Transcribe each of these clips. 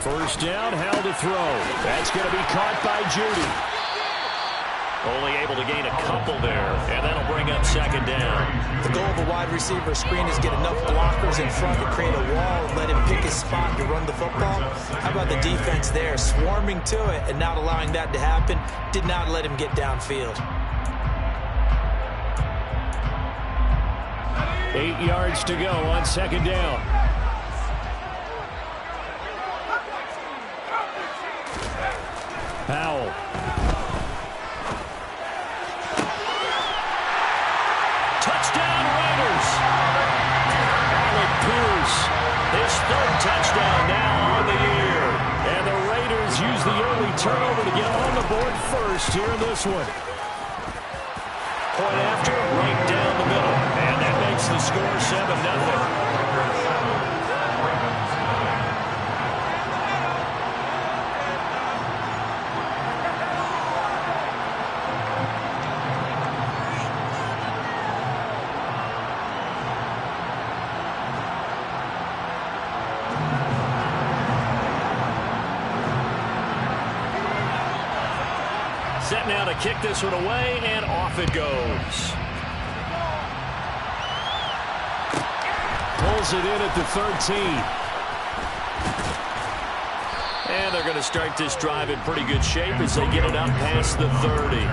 First down, held to throw. That's going to be caught by Judy. Only able to gain a couple there, and that'll bring up second down. The goal of a wide receiver screen is get enough blockers in front to create a wall and let him pick his spot to run the football. How about the defense there, swarming to it and not allowing that to happen? Did not let him get downfield. 8 yards to go on second down. Powell. Touchdown Raiders! Alec Pierce, his third touchdown now on the year. And the Raiders use the early turnover to get on the board first here in this one. Point after, right down the middle. And that makes the score 7-0. Set now to kick this one away, and off it goes. Pulls it in at the 13. And they're going to start this drive in pretty good shape as they get it up past the 30.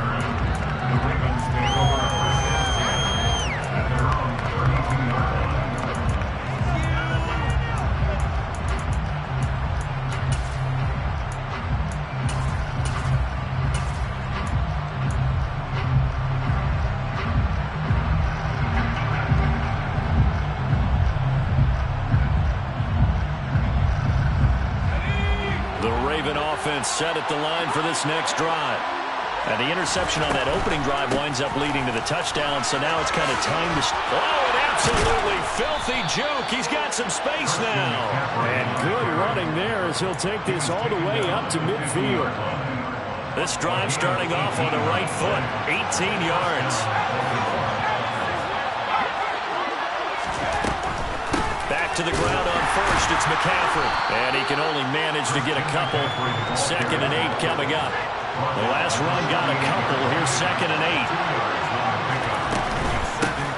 Set at the line for this next drive. And the interception on that opening drive winds up leading to the touchdown, so now it's kind of time to... Oh, an absolutely filthy juke. He's got some space now. And good running there as he'll take this all the way up to midfield. This drive starting off on the right foot, 18 yards. Back to the ground on first, it's McCaffrey. And he can only manage to get a couple. 2nd and 8 coming up. The last run got a couple. Here's 2nd and 8.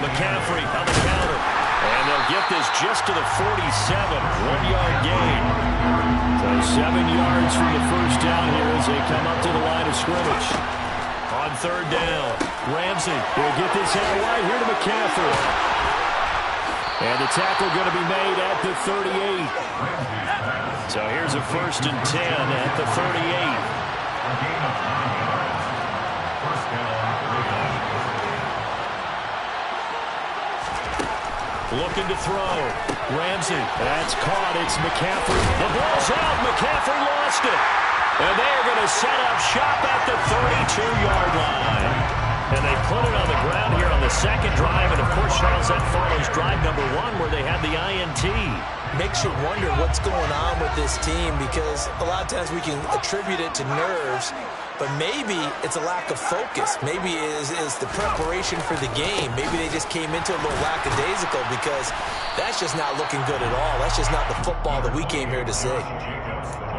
McCaffrey on the counter. And they'll get this just to the 47. 1-yard gain. So 7 yards from the first down here as they come up to the line of scrimmage. On third down, Ramsey will get this out wide here to McCaffrey. And the tackle going to be made at the 38. So here's a 1st and 10 at the 38. Looking to throw. Ramsey. That's caught. It's McCaffrey. The ball's out. McCaffrey lost it. And they're going to set up shop at the 32-yard line. And they put it on the ground here on the second drive. And, of course, Charles, that follows drive number 1 where they had the INT. Makes you wonder what's going on with this team because a lot of times we can attribute it to nerves, but maybe it's a lack of focus. Maybe it is the preparation for the game. Maybe they just came into a little lackadaisical because that's just not looking good at all. That's just not the football that we came here to see.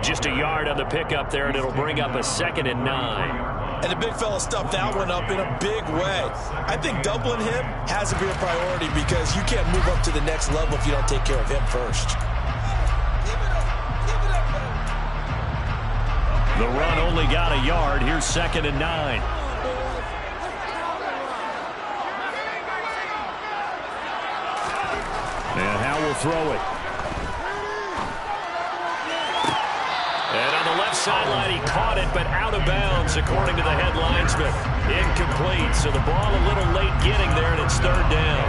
Just a yard on the pickup there, and it'll bring up a 2nd and 9. And the big fella stuffed that one up in a big way. I think doubling him has to be a priority because you can't move up to the next level if you don't take care of him first. The run only got a yard. Here's 2nd and 9. And Howe will throw it. And on the left sideline, he caught it, but out of bounds, according to the head linesman. Incomplete, so the ball a little late getting there, and it's 3rd down.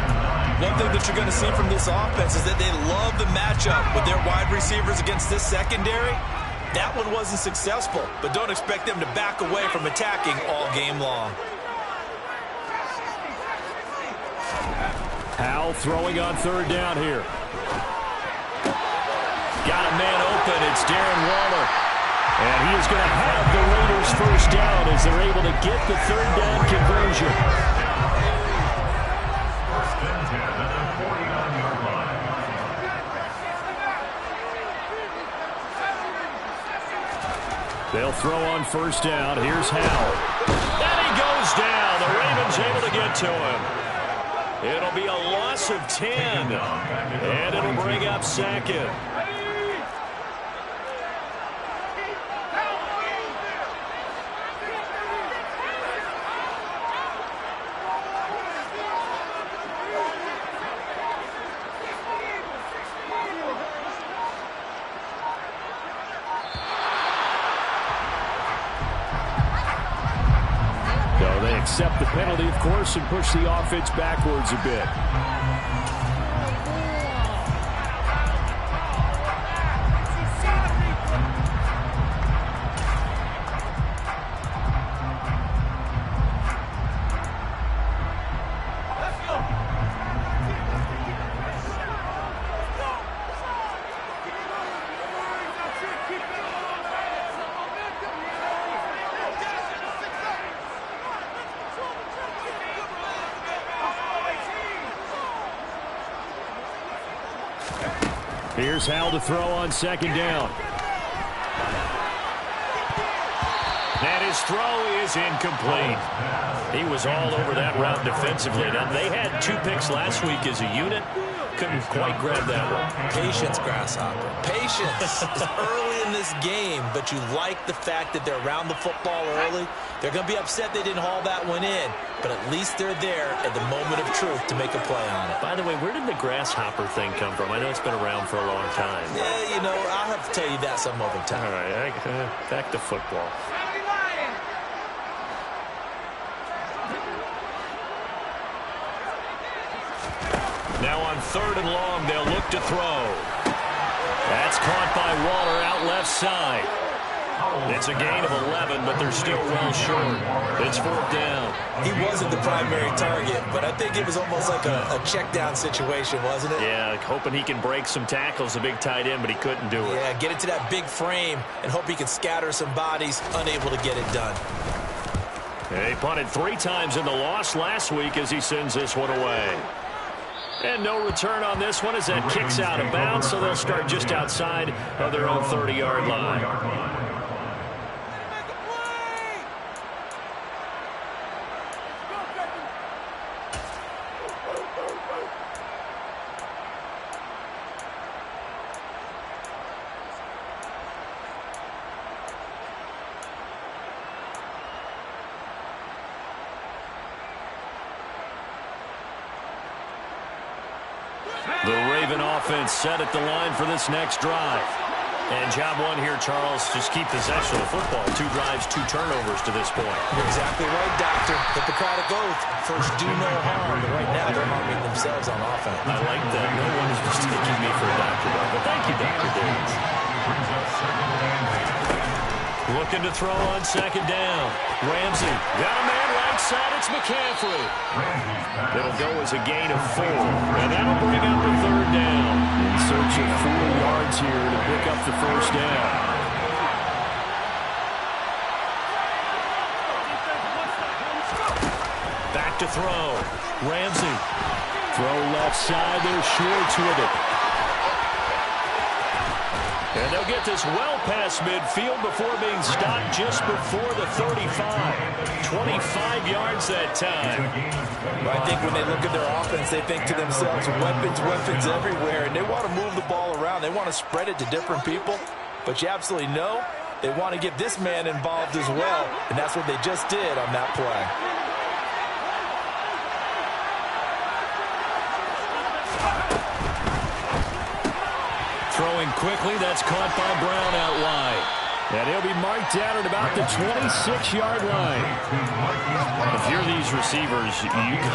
One thing that you're going to see from this offense is that they love the matchup with their wide receivers against this secondary. That one wasn't successful, but don't expect them to back away from attacking all game long. Howe throwing on 3rd down here. Got a man open. It's Darren Waller. And he is going to have the Raiders first down as they're able to get the 3rd down conversion. They'll throw on first down. Here's Howell. And he goes down. The Ravens able to get to him. It'll be a loss of 10. And it'll bring up second. Accept the penalty, of course, and push the offense backwards a bit. Here's Howell to throw on second down. And his throw is incomplete. He was all over that route defensively. Now, they had 2 picks last week as a unit. Couldn't quite grab that one. Patience, Grasshopper. Patience. It's early in this game, but you like the fact that they're around the football early. They're going to be upset they didn't haul that one in, but at least they're there at the moment of truth to make a play on it. By the way, where did the grasshopper thing come from? I know it's been around for a long time. Yeah, you know, I'll have to tell you that some other time. All right, back to football. Now on 3rd and long, they'll look to throw. That's caught by Waller out left side. It's a gain of 11, but they're still well short. It's 4th down. He wasn't the primary target, but I think it was almost like a check down situation, wasn't it? Yeah, hoping he can break some tackles, a big tight end, but he couldn't do it. Yeah, get it to that big frame and hope he can scatter some bodies, unable to get it done. He punted 3 times in the loss last week as he sends this one away. And no return on this one as that kicks out of bounds, so they'll start just outside of their own 30-yard line. The Raven offense set at the line for this next drive. And job one here, Charles, just keep possession of the football. 2 drives, 2 turnovers to this point. You're exactly right, Doctor. Hippocratic oath. First, do no harm. But right now, they're harming themselves on offense. I like that. No one is mistaking me for a doctor, though. But thank you, Dr. Davis. Looking to throw on second down. Ramsey got a man right side. It's McCaffrey. It'll go as a gain of 4. And that'll bring up the 3rd down. In search of 4 yards here to pick up the first down. Back to throw. Ramsey. Throw left side. They're Schwartz with it. And they'll get this well past midfield before being stopped just before the 35. 25 yards that time. Well, I think when they look at their offense, they think to themselves, weapons everywhere, and they want to move the ball around. They want to spread it to different people, but you absolutely know they want to get this man involved as well, and that's what they just did on that play. Throwing quickly, that's caught by Brown out wide. And he'll be marked down at about the 26-yard line. If you're these receivers, you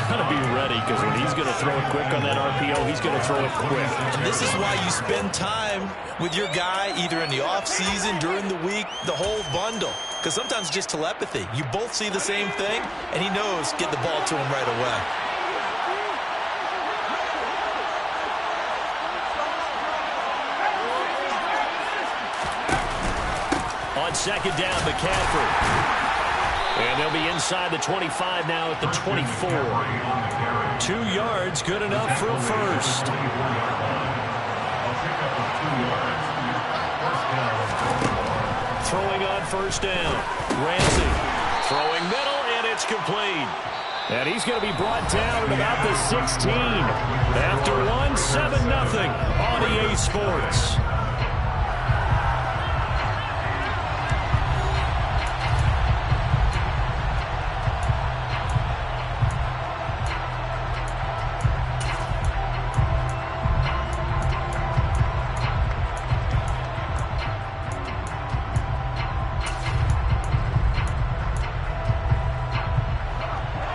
got to be ready, because when he's going to throw it quick on that RPO, he's going to throw it quick. And this is why you spend time with your guy either in the offseason, during the week, the whole bundle. Because sometimes it's just telepathy. You both see the same thing, and he knows get the ball to him right away. On second down, McCaffrey. And they'll be inside the 25 now at the 24. 2 yards, good enough for a first. throwing on first down. Ramsey throwing middle, and it's complete. And he's going to be brought down at about the 16. After one, 7-0 on EA Sports.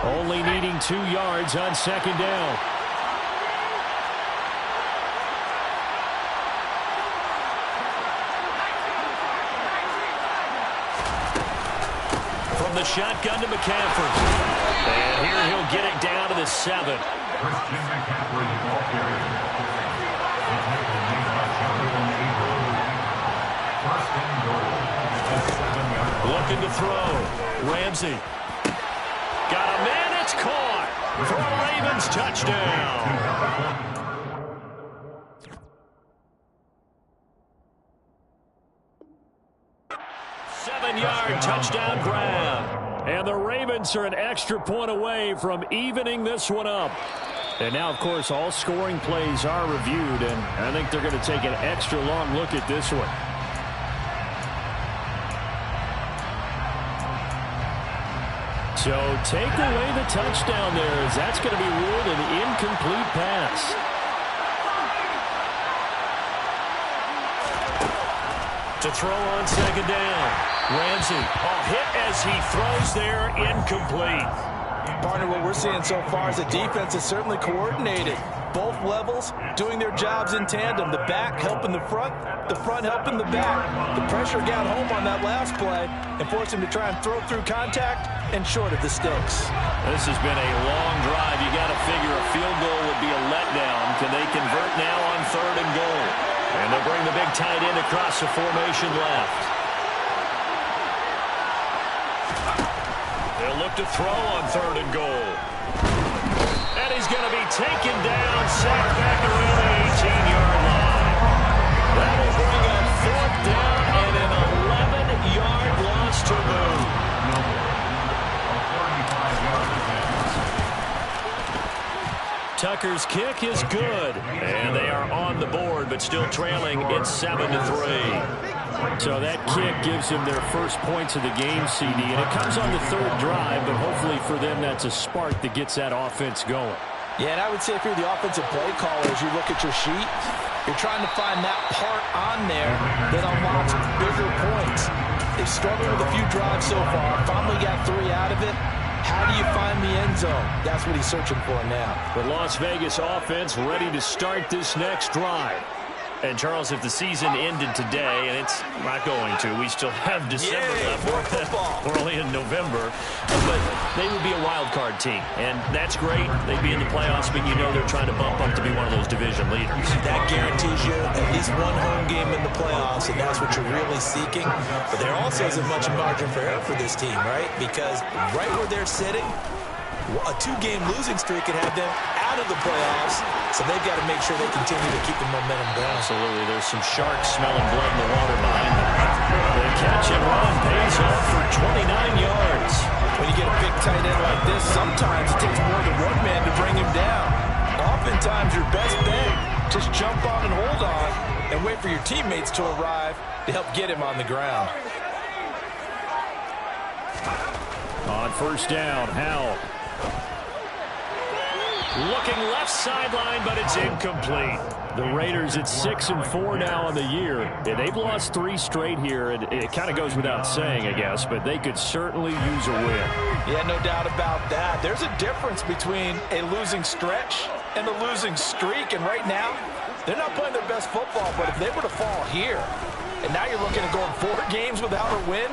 Only needing 2 yards on second down. From the shotgun to McCaffrey. And here he'll get it down to the 7. Looking to throw. Ramsey. Got a man, it's caught for a Ravens touchdown. 7-yard touchdown grab. And the Ravens are an extra point away from evening this one up. And now, of course, all scoring plays are reviewed, and I think they're going to take an extra long look at this one. So take away the touchdown there, as that's going to be ruled an incomplete pass. To throw on second down. Ramsey, hit as he throws there, incomplete. Partner, what we're seeing so far is the defense is certainly coordinated. Both levels doing their jobs in tandem. The back helping the front helping the back. The pressure got home on that last play and forced him to try and throw through contact and short of the sticks. This has been a long drive. You got to figure a field goal would be a letdown. Can they convert now on 3rd and goal? And they'll bring the big tight end across the formation left. They'll look to throw on 3rd and goal. And he's going to be taken down, sacked back around the 18-yard line. That will bring up 4th down and an 11-yard loss to move. Tucker's kick is good, and they are on the board, but still trailing. It's 7-3. So that kick gives them their first points of the game, CD, and it comes on the 3rd drive, but hopefully for them that's a spark that gets that offense going. Yeah, and I would say if you're the offensive play caller, as you look at your sheet, you're trying to find that part on there that unlocks bigger points. They've struggled with a few drives so far, finally got 3 out of it. How do you find the end zone? That's what he's searching for now. The Las Vegas offense ready to start this next drive. And, Charles, if the season ended today, and it's not going to, we still have December left. More football. We're only in November. But they would be a wild card team. And that's great. They'd be in the playoffs, but you know they're trying to bump up to be one of those division leaders. That guarantees you at least one home game in the playoffs, and that's what you're really seeking. But there also isn't much margin for error for this team, right? Because right where they're sitting, a 2-game losing streak could have them out of the playoffs, so they've got to make sure they continue to keep the momentum going. Absolutely. There's some sharks smelling blood in the water behind them. The catch and run pays off for 29 yards. When you get a big tight end like this, sometimes it takes more than one man to bring him down. Oftentimes, your best bet, just jump on and hold on and wait for your teammates to arrive to help get him on the ground. On first down, Howell. Looking left sideline, but it's incomplete. The Raiders at 6-4 now on the year. And they've lost 3 straight here. And it kind of goes without saying, I guess, but they could certainly use a win. Yeah, no doubt about that. There's a difference between a losing stretch and a losing streak. And right now, they're not playing their best football. But if they were to fall here, and now you're looking at going 4 games without a win,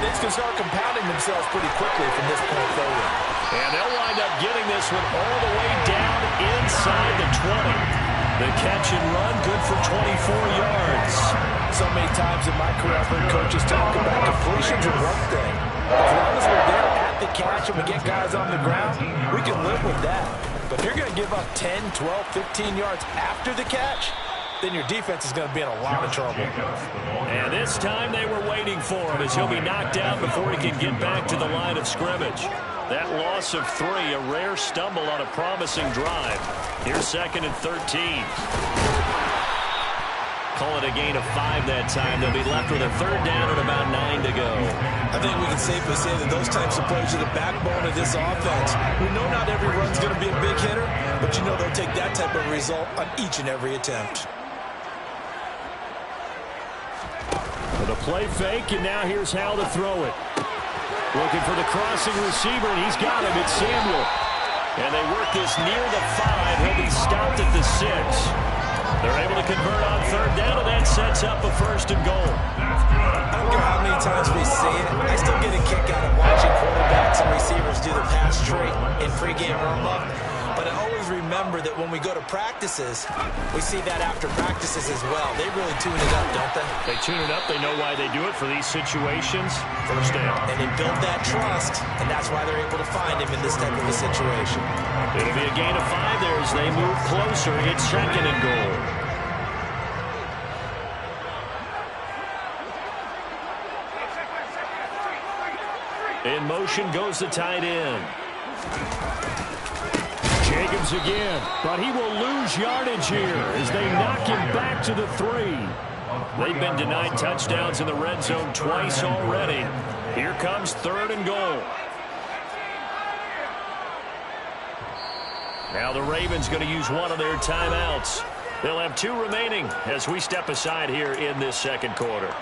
things can start compounding themselves pretty quickly from this point forward. And they'll wind up getting this one all the way down inside the 20. The catch and run, good for 24 yards. So many times in my career, I've heard coaches talk about completions are one thing. As long as we're there at the catch and we get guys on the ground, we can live with that. But if you're going to give up 10, 12, 15 yards after the catch, then your defense is going to be in a lot of trouble. And this time they were waiting for him as he'll be knocked out before he can get back to the line of scrimmage. That loss of 3, a rare stumble on a promising drive. Here's 2nd and 13. Call it a gain of 5 that time. They'll be left with a 3rd down and about 9 to go. I think we can safely say that those types of plays are the backbone of this offense. We know not every run's going to be a big hitter, but you know they'll take that type of result on each and every attempt. For the play fake, and now here's Howell to throw it. Looking for the crossing receiver, and he's got him. It's Samuel. And they work this near the 5. He'll be stopped at the 6. They're able to convert on 3rd down, and that sets up a 1st and goal. I don't care how many times we see it. I still get a kick out of watching quarterbacks and receivers do the pass trait in pregame warm-up. But I always remember that when we go to practices, we see that after practices as well. They really tune it up, don't they? They tune it up. They know why they do it for these situations. 1st down. And they build that trust, and that's why they're able to find him in this type of a situation. It'll be a gain of 5 there as they move closer. It's 2nd and goal. In motion goes the tight end. Jacobs again, but he will lose yardage here as they knock him back to the 3. They've been denied touchdowns in the red zone twice already. Here comes 3rd and goal. Now the Ravens going to use one of their timeouts. They'll have 2 remaining as we step aside here in this 2nd quarter.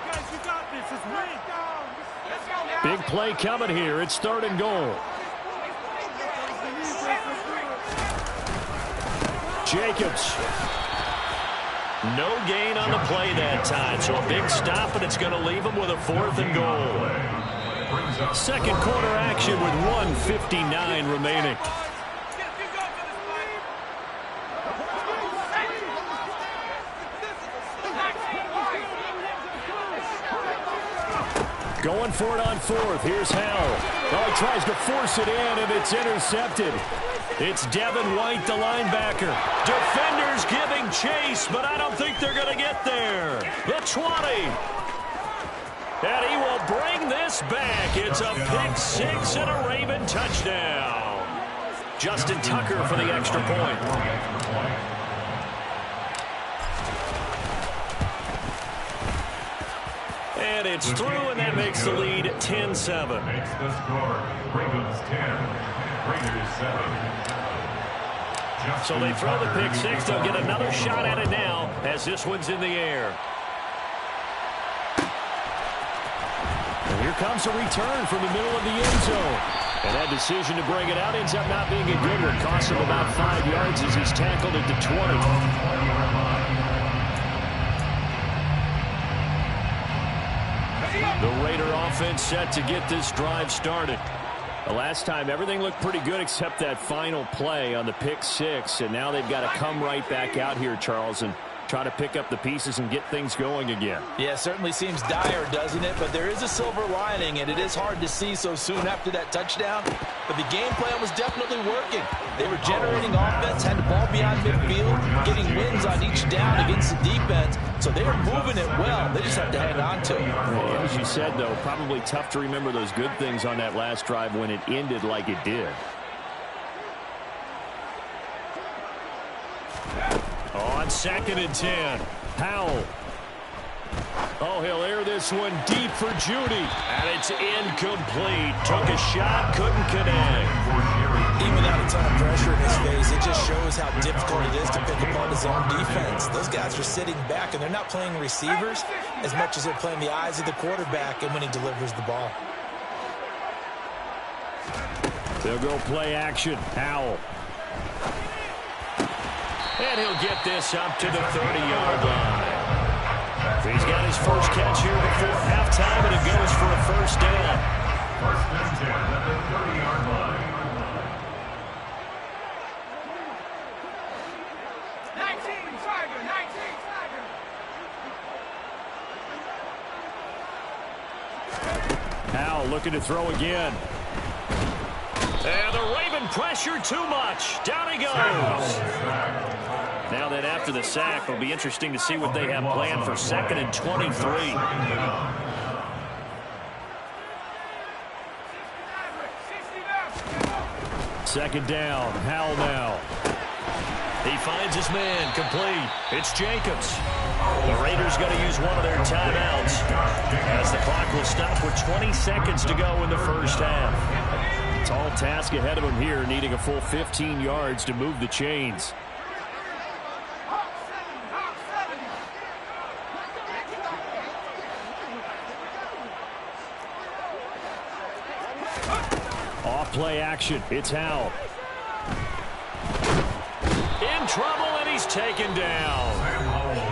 Big play coming here. It's 3rd and goal. Jacobs. No gain on the play that time, so a big stop, and it's going to leave him with a 4th and goal. 2nd quarter action with 1:59 remaining. Going for it on 4th. Here's Howell. Oh, he tries to force it in, and it's intercepted. It's Devin White, the linebacker. Defenders giving chase, but I don't think they're going to get there. The 20. And he will bring this back. It's a pick 6 and a Raven touchdown. Justin Tucker for the extra point. And it's through, and that makes the lead 10-7. Makes the score. Ravens 10, Raiders 7. So they throw the pick 6. They'll get another shot at it now as this one's in the air. And here comes a return from the middle of the end zone. And that decision to bring it out ends up not being a good one. Costs him about 5 yards as he's tackled at the 20. The Raider offense set to get this drive started. The last time, everything looked pretty good except that final play on the pick 6. And now they've got to come right back out here, Charles, and try to pick up the pieces and get things going again. Yeah, certainly seems dire, doesn't it? But there is a silver lining, and it is hard to see so soon after that touchdown. But the game plan was definitely working. They were generating offense, had the ball beyond midfield, getting wins on each down against the defense. So they are moving it well. They just have to hang on to it. Yeah, as you said, though, probably tough to remember those good things on that last drive when it ended like it did. On 2nd and 10, Howell. Oh, he'll air this one deep for Judy. And it's incomplete. Took a shot, couldn't connect. Even without a ton of pressure in his face, it just shows how difficult it is to pick apart his own defense. Those guys are sitting back, and they're not playing receivers as much as they're playing the eyes of the quarterback and when he delivers the ball. They'll go play action. Howell. And he'll get this up to the 30-yard line. He's got his first catch here before halftime, and it goes for a 1st down. 1st and 10 at the 30-yard line. 19, Tiger, 19, Tiger. Howell looking to throw again. And the Raven pressure too much. Down he goes. Now then, after the sack, it'll be interesting to see what they have planned for 2nd and 23. Second down. Howell now. He finds his man, complete. It's Jacobs. The Raiders got to use one of their timeouts as the clock will stop with 20 seconds to go in the first half. Tall task ahead of him here, needing a full 15 yards to move the chains. Off play action. It's Howell. In trouble, and he's taken down.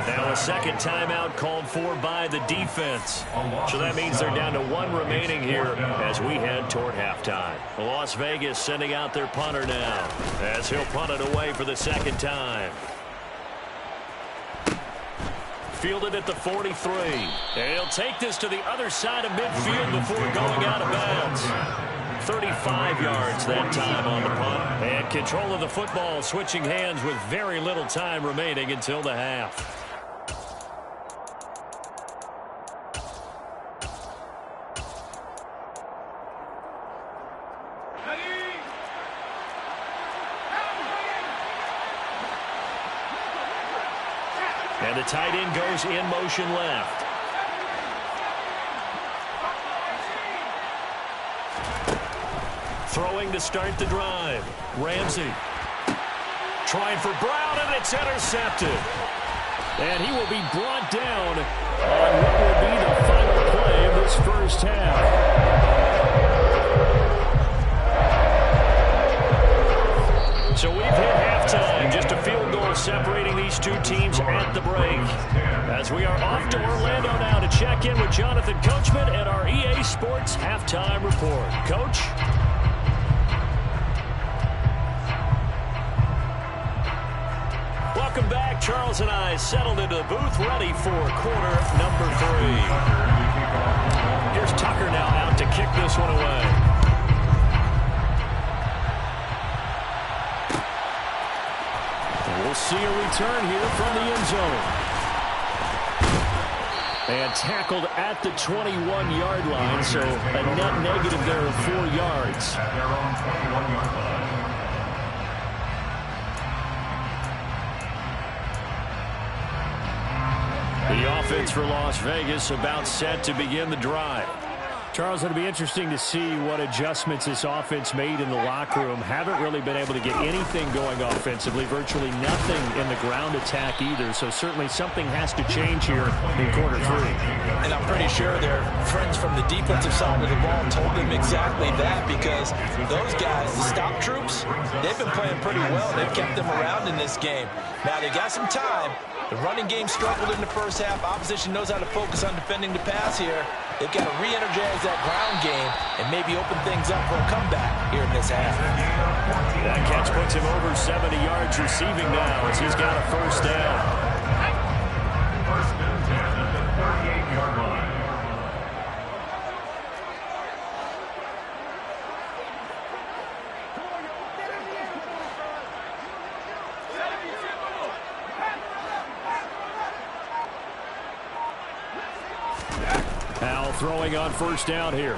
Now a second timeout called for by the defense. So that means they're down to 1 remaining here as we head toward halftime. Las Vegas sending out their punter now as he'll punt it away for the second time. Fielded at the 43. And he'll take this to the other side of midfield before going out of bounds. 35 yards that time on the punt. And control of the football switching hands with very little time remaining until the half. And the tight end goes in motion left. Throwing to start the drive. Ramsey. Trying for Brown, and it's intercepted. And he will be brought down on what will be the final play of this first half. So we've hit halftime. Just a field goal separating these two teams at the break. As we are off to Orlando now to check in with Jonathan Coachman at our EA Sports Halftime Report. Coach? Welcome back. Charles and I settled into the booth, ready for quarter number 3. Here's Tucker now out to kick this one away. And we'll see a return here from the end zone. And tackled at the 21-yard line, so a net negative there of 4 yards. At their own 21-yard line. The offense for Las Vegas about set to begin the drive. Charles, it'll be interesting to see what adjustments this offense made in the locker room. Haven't really been able to get anything going offensively, virtually nothing in the ground attack either. So certainly something has to change here in quarter 3. And I'm pretty sure their friends from the defensive side of the ball told them exactly that, because those guys, the stop troops, they've been playing pretty well. They've kept them around in this game. Now they got some time. The running game struggled in the first half. Opposition knows how to focus on defending the pass here. They've got to re-energize that ground game and maybe open things up for a comeback here in this half. That catch puts him over 70 yards receiving now as he's got a first down. First and 10 at the 38-yard line. Howell throwing on first down here.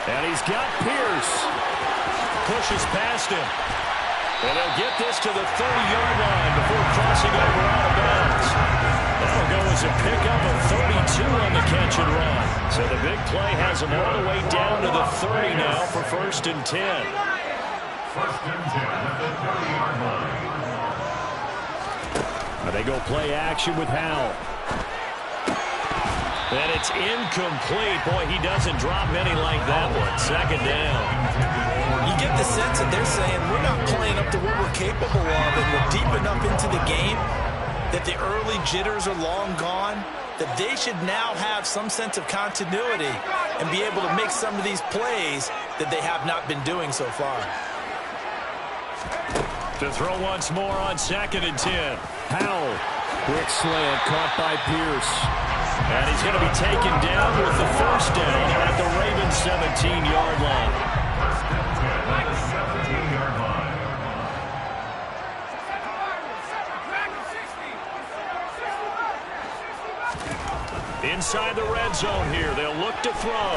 And he's got Pierce. Pushes past him. And they'll get this to the 30-yard line before crossing over out of bounds. That'll go as a pickup of 32 on the catch and run. So the big play has him all the way down to the 30 now for first and 10. First and 10 at the 30-yard line. And they go play action with Howell. And it's incomplete. Boy, he doesn't drop many like that one. Second down. You get the sense that they're saying we're not playing up to what we're capable of, and we're deep enough into the game that the early jitters are long gone, that they should now have some sense of continuity and be able to make some of these plays that they have not been doing so far. To throw once more on second and 10. Howell, quick slant caught by Pierce. And he's going to be taken down with the first down at the Ravens 17-yard line. First and 10 at the 17-yard line. Inside the red zone here. They'll look to throw.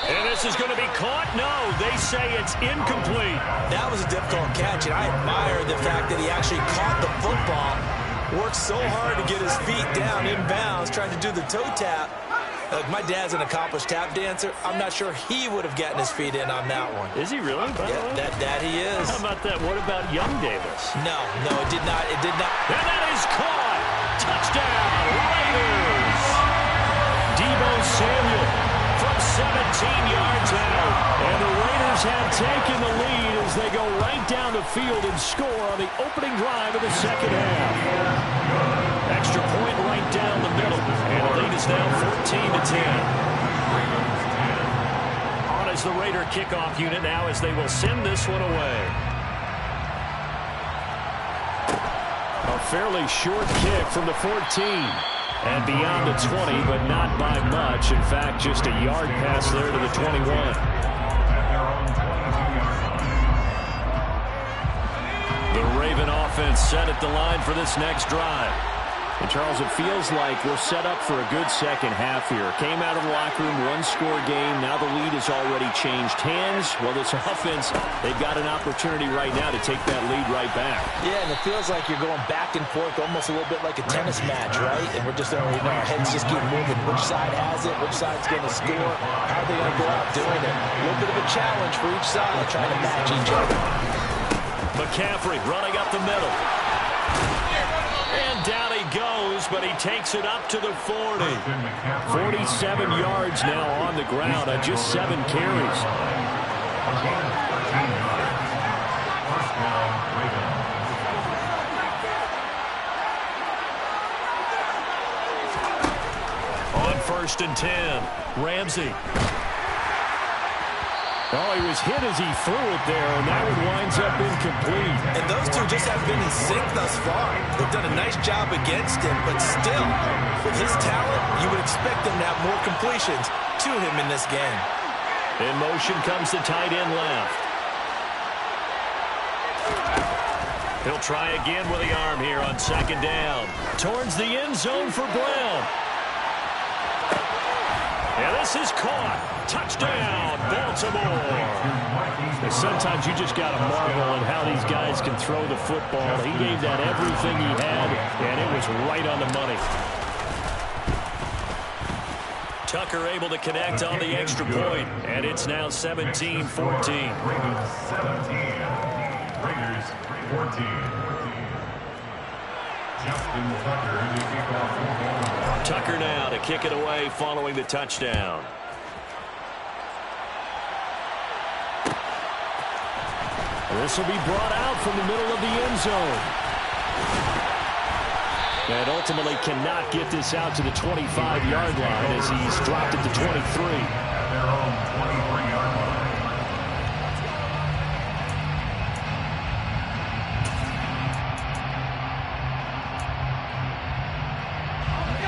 And this is going to be caught. No, they say it's incomplete. That was a difficult catch, and I admire the fact that he actually caught the football. Worked so hard to get his feet down inbounds, trying to do the toe tap. Look, my dad's an accomplished tap dancer. I'm not sure he would have gotten his feet in on that one. Is he really? Yeah, that he is. How about that? What about Young Davis? No, it did not. It did not. And that is caught. Touchdown, Raiders. Deebo Samuel from 17 yards out. And the Raiders have taken the lead as they go right down the field and score on the opening drive of the second half. Extra point right down the middle. And the lead is now 14-10. On as the Raider kickoff unit now as they will send this one away. A fairly short kick from the 14. And beyond the 20, but not by much. In fact, just a yard pass there to the 21. The Raven offense set at the line for this next drive. And, Charles, it feels like we're set up for a good second half here. Came out of the locker room, one-score game. Now the lead has already changed hands. Well, this offense, they've got an opportunity right now to take that lead right back. Yeah, and it feels like you're going back and forth almost a little bit like a tennis match, right? And we're just, our heads just keep moving. Which side has it? Which side's going to score? How are they going to go out doing it? A little bit of a challenge for each side, trying to match each other. McCaffrey running up the middle. And down he goes, but he takes it up to the 40. 47 yards now on the ground on just 7 carries. On 1st and 10, Ramsey. Oh, he was hit as he threw it there, and that one winds up incomplete. And those two just have been in sync thus far. They've done a nice job against him, but still, with his talent, you would expect them to have more completions to him in this game. In motion comes the tight end left. He'll try again with the arm here on 2nd down. Towards the end zone for Brown. And this is caught. Touchdown, Baltimore. And sometimes you just got to marvel at how these guys can throw the football. He gave that everything he had, and it was right on the money. Tucker able to connect on the extra point, and it's now 17-14. Ravens 17, Raiders 14. Justin Tucker in the kickoff football. Tucker now to kick it away following the touchdown. This will be brought out from the middle of the end zone. And ultimately cannot get this out to the 25-yard line as he's dropped it to 23. At their own 23-yard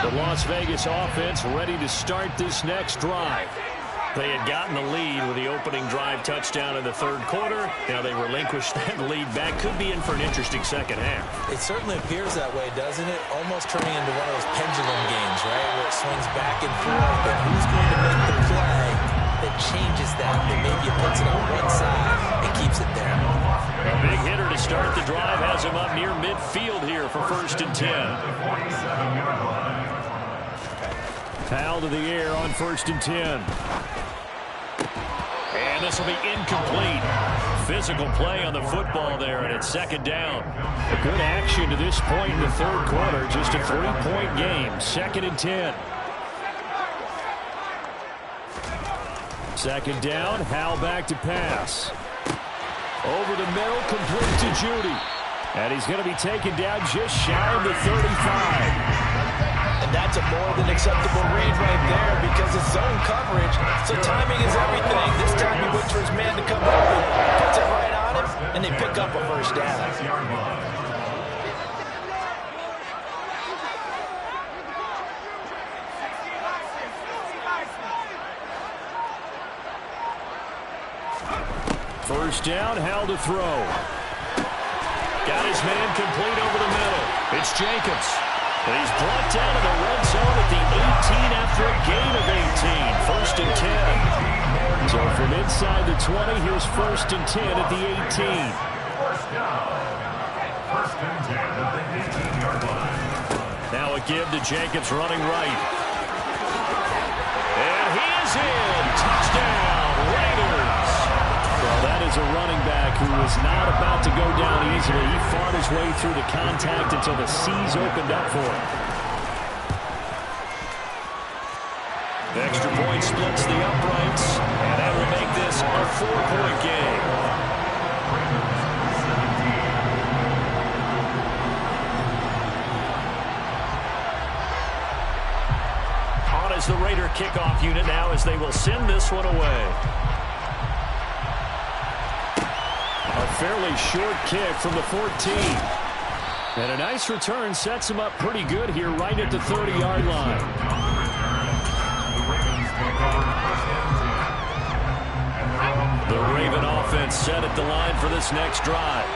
line. The Las Vegas offense ready to start this next drive. They had gotten the lead with the opening drive touchdown in the 3rd quarter. Now they relinquished that lead back. Could be in for an interesting second half. It certainly appears that way, doesn't it? Almost turning into one of those pendulum games, right? Where it swings back and forth. And who's going to make the play that changes that maybe it puts it on one side and keeps it there? A big hitter to start the drive has him up near midfield here for 1st and 10. Yard line. Foul to the air on 1st and 10. And this will be incomplete. Physical play on the football there, and it's 2nd down. A good action to this point in the 3rd quarter. Just a 3-point game. 2nd and 10. 2nd down. Howell back to pass. Over the middle, complete to Judy. And he's going to be taken down just shy of the 35. And that's a more than acceptable read right there because it's zone coverage. So timing is everything. This time he waits for his man to come open, puts it right on him, and they pick up a 1st down. 6-yard line. First down, Howell to throw. Got his man complete over the middle. It's Jacobs. And he's brought down in the red zone after a gain of 18. First and 10. So from inside the 20, here's first and 10 at the 18. First down. First and 10 at the 18-yard line. Now a give to Jenkins running right. And he is in. Touchdown, Raiders. Well, that is a running back who was not about to go down easily. He fought his way through the contact until the C's opened up for him. The extra point splits the uprights, and that will make this a 4-point game. On as the Raider kickoff unit now as they will send this one away. A fairly short kick from the 14. And a nice return sets him up pretty good here right at the 30-yard line. The Raven offense set at the line for this next drive.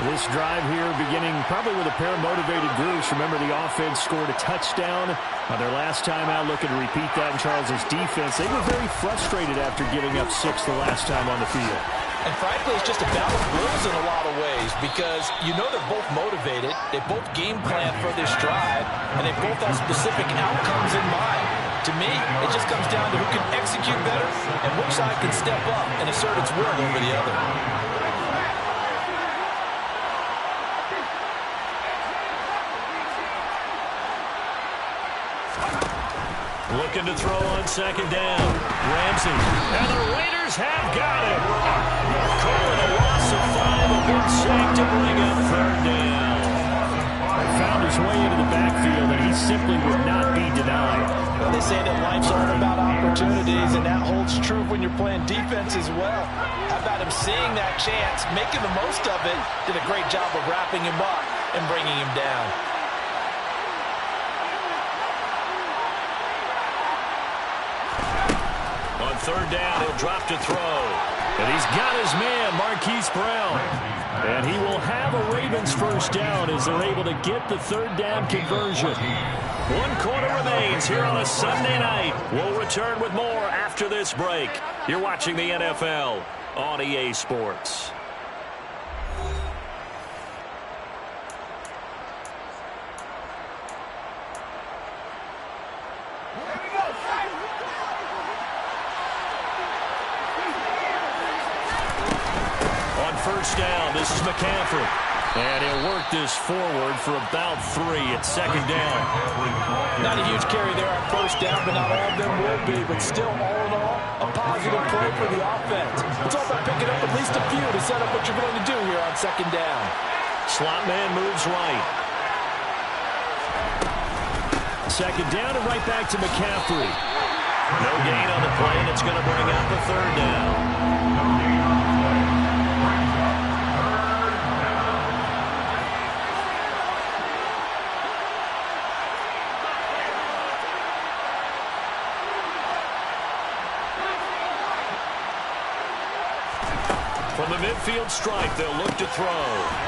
This drive here beginning probably with a pair of motivated groups. Remember, the offense scored a touchdown on their last time out. Looking to repeat that in Charles's defense. They were very frustrated after giving up 6 the last time on the field. And frankly, it's just a battle of wills in a lot of ways because you know they're both motivated. They both game plan for this drive, and they both have specific outcomes in mind. To me, it just comes down to who can execute better and which side can step up and assert its will over the other. Looking to throw on second down. Ramsey. And the Raiders have got it. Calling a loss of 5. A good sack to bring up third down. Found his way into the backfield, and he simply would not be denied. Well, they say that life's all about opportunities, and that holds true when you're playing defense as well. How about him seeing that chance, making the most of it, did a great job of wrapping him up and bringing him down. On third down, he'll drop to throw. And he's got his man, Marquise Brown. And he will have a Ravens first down as they're able to get the third down conversion. 1 quarter remains here on a Sunday night. We'll return with more after this break. You're watching the NFL on EA Sports. First down, this is McCaffrey. And he'll work this forward for about 3 at second down. Not a huge carry there on first down, but not all of them will be. But still, all in all, a positive play for the offense. It's all about picking up at least a few to set up what you're going to do here on second down. Slot man moves right. Second down and right back to McCaffrey. No gain on the play, and it's going to bring up a third down. From the midfield stripe, they'll look to throw.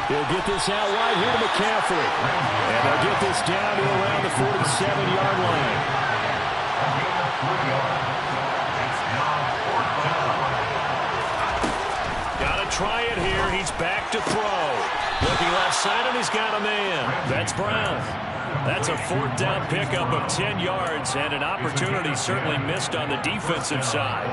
They'll get this out wide here to McCaffrey. And they'll get this down to around the 47-yard line. Got to try it here. He's back to throw. Looking left side, and he's got a man. That's Brown. That's a fourth down pickup of 10 yards, and an opportunity certainly missed on the defensive side.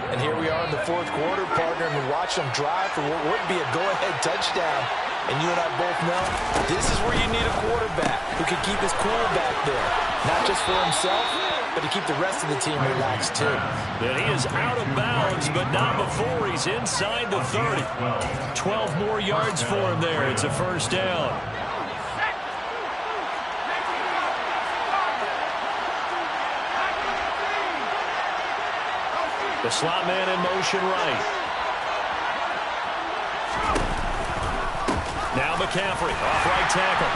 And here we are in the fourth quarter, partner, and we watch them drive for what would be a go-ahead touchdown. And you and I both know this is where you need a quarterback who can keep his cool back there. Not just for himself, but to keep the rest of the team relaxed too. And he is out of bounds, but not before he's inside the 30. 12 more yards for him there. It's a first down. The slot man in motion right. Now McCaffrey off right tackle.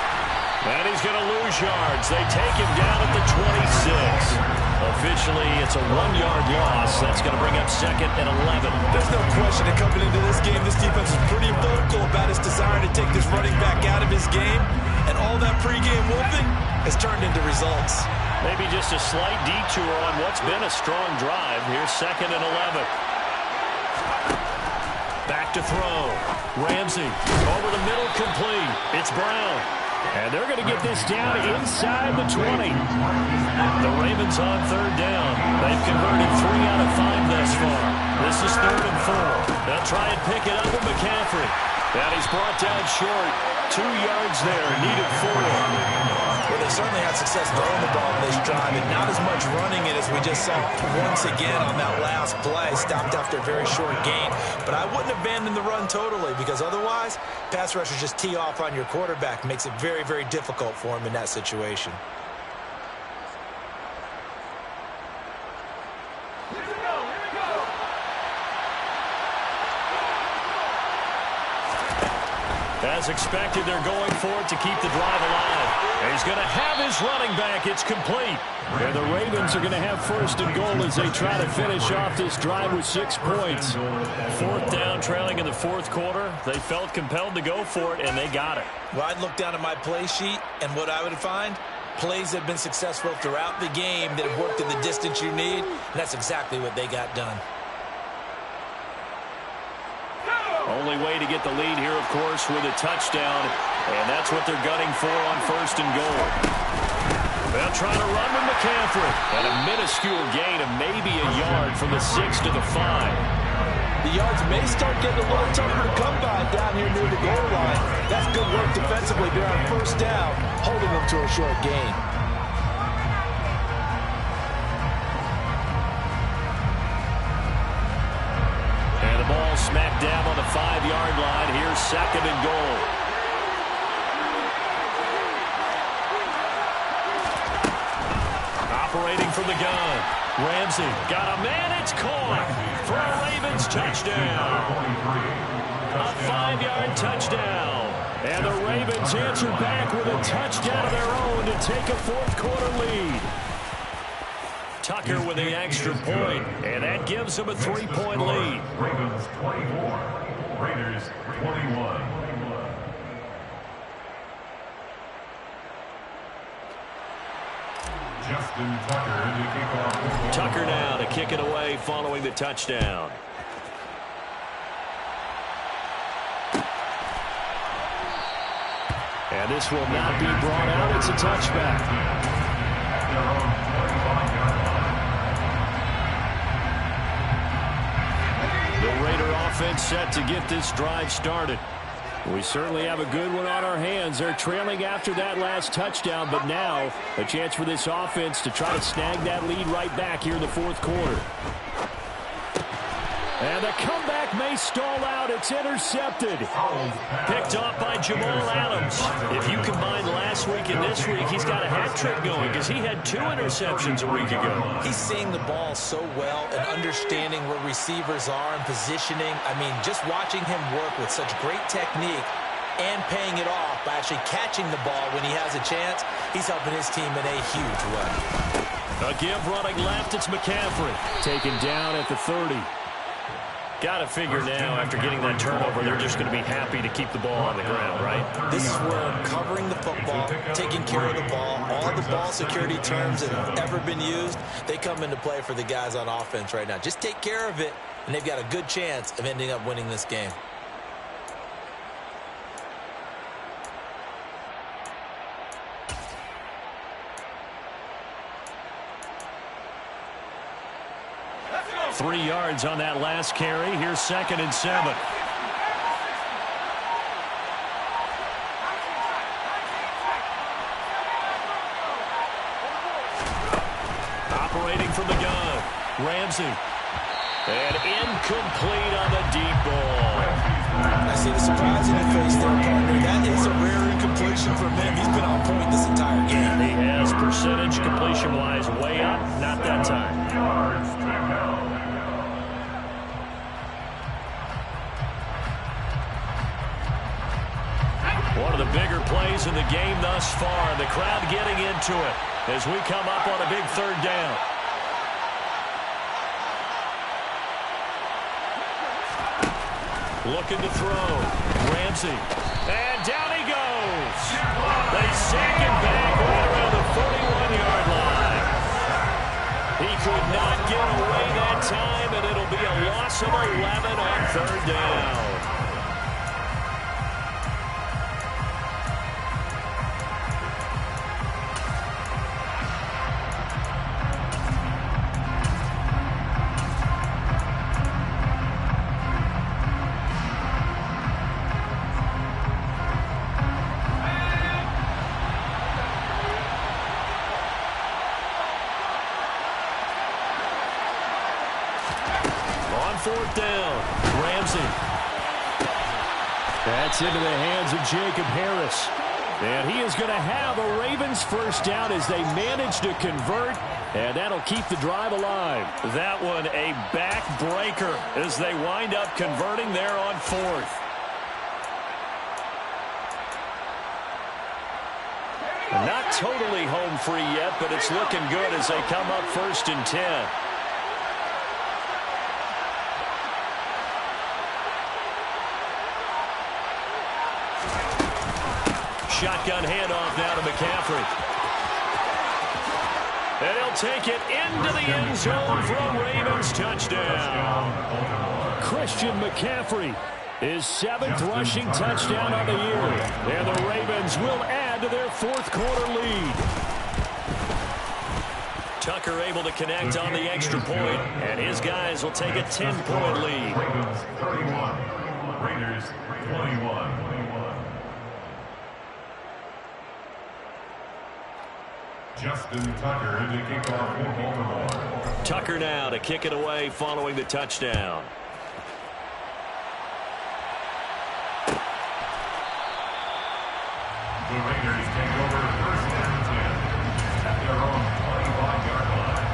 And he's going to lose yards. They take him down at the 26. Officially, it's a 1-yard loss. That's going to bring up second and 11. There's no question that coming into this game, this defense is pretty vocal about its desire to take this running back out of his game. And all that pregame wolfing has turned into results. Maybe just a slight detour on what's been a strong drive. Here's 2nd and 11. Back to throw. Ramsey over the middle, complete. It's Brown. And they're going to get this down inside the 20. The Ravens on 3rd down. They've converted 3 out of 5 thus far. This is 3rd and 4. They'll try and pick it up with McCaffrey. And he's brought down short. 2 yards there, needed 4. Well, they certainly had success throwing the ball in this drive, and not as much running it as we just saw once again on that last play. Stopped after a very short gain. But I wouldn't abandon the run totally, because otherwise, pass rushers just tee off on your quarterback. Makes it very, very difficult for him in that situation. As expected, they're going for it to keep the drive alive. And he's going to have his running back. It's complete. And the Ravens are going to have 1st and goal as they try to finish off this drive with 6 points. 4th down, trailing in the 4th quarter. They felt compelled to go for it, and they got it. Well, I'd look down at my play sheet, and what I would find, plays that have been successful throughout the game that have worked in the distance you need, and that's exactly what they got done. Only way to get the lead here, of course, with a touchdown, and that's what they're gunning for on 1st and goal. They'll try to run with McCaffrey, and a minuscule gain of maybe a yard from the 6 to the 5. The yards may start getting a little tougher to come by down here near the goal line. That's good work defensively there on 1st down, holding them to a short gain. Ball smacked down on the 5-yard line. Here's 2nd and goal. Operating from the gun. Ramsey got a man. It's caught for a Ravens touchdown. A 5-yard touchdown. And the Ravens answer back with a touchdown of their own to take a 4th quarter lead. Tucker with the extra point, and that gives them a 3-point lead. Ravens 24, Raiders 21. Justin Tucker to kick off. Tucker now to kick it away following the touchdown. And this will not be brought out. It's a touchback. The Raider offense set to get this drive started. We certainly have a good one on our hands. They're trailing after that last touchdown, but now a chance for this offense to try to snag that lead right back here in the 4th quarter. And the comeback may stall out. It's intercepted. Picked off by Jamal Adams. If you combine last week and this week, he's got a hat trick going because he had 2 interceptions a week ago. He's seeing the ball so well and understanding where receivers are and positioning. I mean, just watching him work with such great technique and paying it off by actually catching the ball when he has a chance, he's helping his team in a huge way. A give running left, it's McCaffrey. Taken down at the 30. Got to figure now, after getting that turnover, they're just going to be happy to keep the ball on the ground, right? This is where covering the football, taking care of the ball, all the ball security terms that have ever been used, they come into play for the guys on offense right now. Just take care of it, and they've got a good chance of ending up winning this game. Let's go. 3 yards on that last carry. Here's 2nd and 7. Operating from the gun. Ramsey. And incomplete on the deep ball. I see the surprise in your face there, partner. That is a rare incompletion from him. He's been on point this entire game. He has percentage completion-wise way up. Not that time. One of the bigger plays in the game thus far. The crowd getting into it as we come up on a big 3rd down. Looking to throw. Ramsey. And down he goes. They sack him back right around the third down. Fourth down. Ramsey. That's into the hands of Jacob Harris. And he is going to have a Ravens first down as they manage to convert, and that'll keep the drive alive. That one a backbreaker as they wind up converting there on fourth. Not totally home free yet, but it's looking good as they come up 1st and 10. Shotgun handoff now to McCaffrey. And he'll take it into the end zone for a Ravens touchdown. Christian McCaffrey, his 7th rushing touchdown of the year. And the Ravens will add to their 4th quarter lead. Tucker able to connect on the extra point, and his guys will take a 10-point lead. Ravens 31, Raiders 21. Justin Tucker to kick off for Baltimore. Tucker now to kick it away following the touchdown. The Raiders take over 1st and 10 at their own 25-yard line.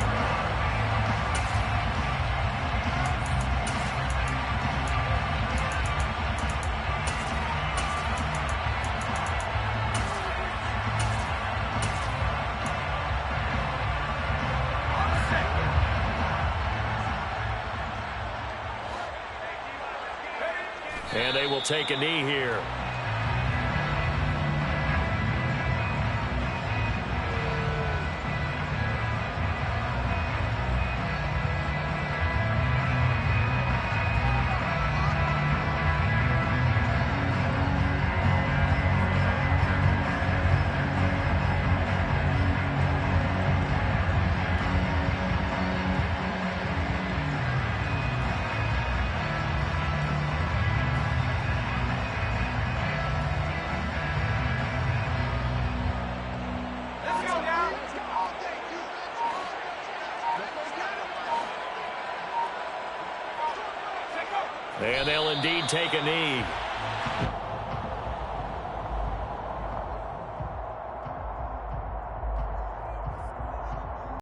And they will take a knee here. And they'll indeed take a knee.